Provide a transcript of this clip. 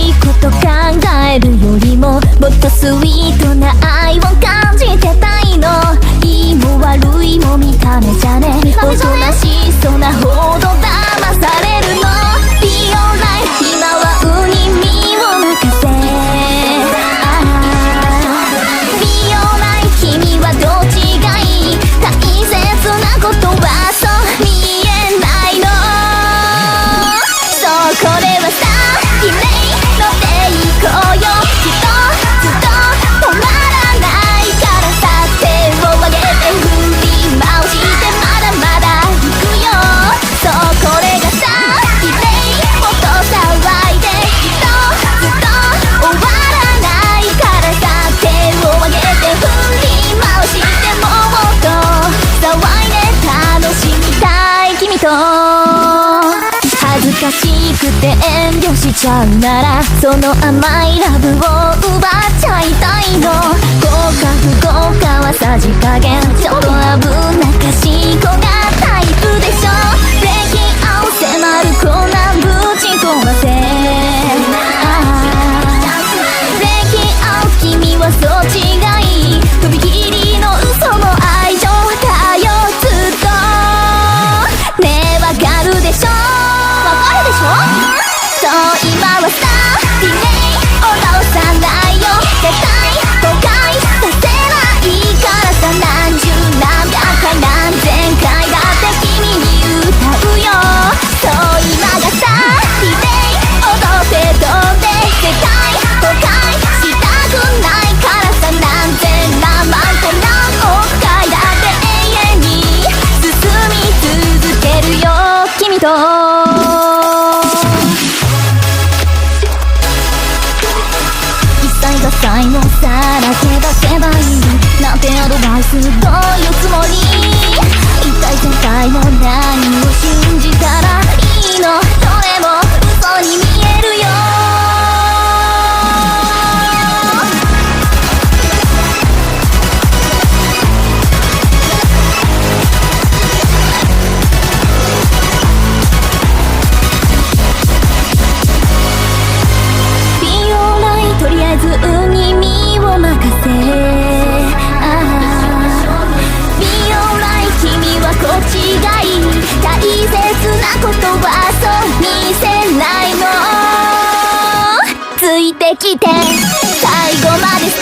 しいこと考えるよりももっとスイートな愛を感じてたいの。いいも悪いも見た目じゃね、おとなしそうなほど騙されるの。 Be alright 今は海身を任せ。 Be alright 君はどっちがいい、大切なことはそう見えないの。そうこれはさ綺麗乗っていこうよ。きっとずっと止まらないからさ、手を上げて振り回してまだまだ行くよ。そうこれがさ綺麗もっと騒いで、きっとずっと終わらないからさ、手を上げて振り回してもっと騒いで楽しみたい君と。恥ずかしくて遠慮しちゃうなら、その甘いラブを奪っちゃいたいの。合か不合かはさじ加減、ちょっと危なっかしい子がタイプでしょ。ブレーキ合う迫るこんなぶち壊せ。ブレーキ合う君はそっちがいい、とびきりの嘘の愛情だよずっと。ねえわかるでしょ、そう今はさディレイ下ろさないよ、絶対後悔させないからさ。何十何百回何千回だって君に歌うよ。そう今がさディレイ踊って飛んで、絶対後悔したくないからさ。何千何万回何億回だって永遠に進み続けるよ君と。才能さらけ出せばいいなんてアドバイス、どういうつもり。一体全体の何を信じたらいいの、どれも嘘に見えるよ。とりあえず海身を任せ。 Be alright 君はこっちがいい、大切なことはそう見せないの。ついてきて最後までさ